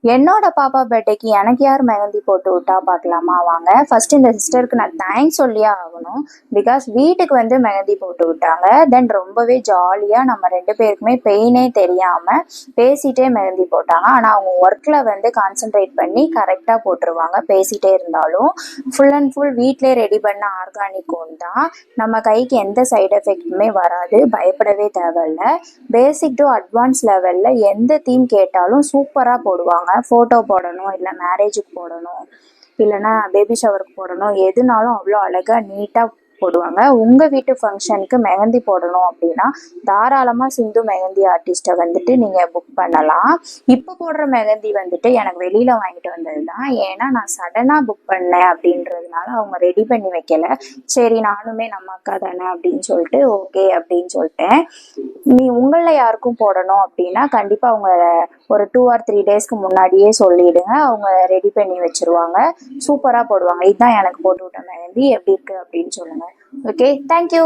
என்னோட பாப்பா பர்த்டேக்கு எனக்கு யார் மெஹந்தி போட்டு விட்டா பார்க்கலாமா வாங்க. ஃபர்ஸ்ட் இந்த சிஸ்டருக்கு நான் தேங்க்ஸ் சொல்லியே ஆகணும். பிகாஸ் வீட்டுக்கு வந்து மெஹந்தி போட்டு விட்டாங்க. தென் ரொம்பவே ஜாலியாக நம்ம ரெண்டு பேருக்குமே பெயினே தெரியாமல் பேசிகிட்டே மெஹந்தி போட்டாங்க. ஆனால் அவங்க ஒர்க்கில் வந்து கான்சென்ட்ரேட் பண்ணி கரெக்டாக போட்டுருவாங்க பேசிகிட்டே இருந்தாலும். ஃபுல் அண்ட் ஃபுல் வீட்டிலே ரெடி பண்ண ஆர்கானிக் ஒன் தான். நம்ம கைக்கு எந்த சைடு எஃபெக்ட்டுமே வராது, பயப்படவே தேவையில்ல. பேசிக் டு அட்வான்ஸ் லெவலில் எந்த தீம் கேட்டாலும் சூப்பராக போடுவாங்க. ஃபோட்டோ போடணும், இல்லை மேரேஜுக்கு போடணும், இல்லைன்னா பேபி ஷவருக்கு போடணும், எதுனாலும் அவ்வளோ அழகாக நீட்டாக போடுவாங்க. உங்கள் வீட்டு ஃபங்க்ஷனுக்கு மெஹந்தி போடணும் அப்படின்னா தாராளமாக சிந்து மெஹந்தி ஆர்டிஸ்ட்டை வந்துட்டு நீங்கள் புக் பண்ணலாம். இப்போ போடுற மெஹந்தி வந்துட்டு எனக்கு வெளியில் வாங்கிட்டு வந்தது தான். ஏன்னா நான் சடனாக புக் பண்ணேன் அப்படின்றதுனால அவங்க ரெடி பண்ணி வைக்கல. சரி நானுமே நம்ம அக்கா தானே அப்படின்னு சொல்லிட்டு ஓகே அப்படின்னு சொல்லிட்டேன். நீ உங்களில் யாருக்கும் போடணும் அப்படின்னா கண்டிப்பாக அவங்க ஒரு 2 or 3 டேஸ்க்கு முன்னாடியே சொல்லிடுங்க. அவங்க ரெடி பண்ணி வச்சிருவாங்க, சூப்பராக போடுவாங்க. இதுதான் எனக்கு போட்டு விட்ட மெஹந்தி, எப்படி இருக்கு அப்படின்னு சொல்லுங்க. Okay, thank you.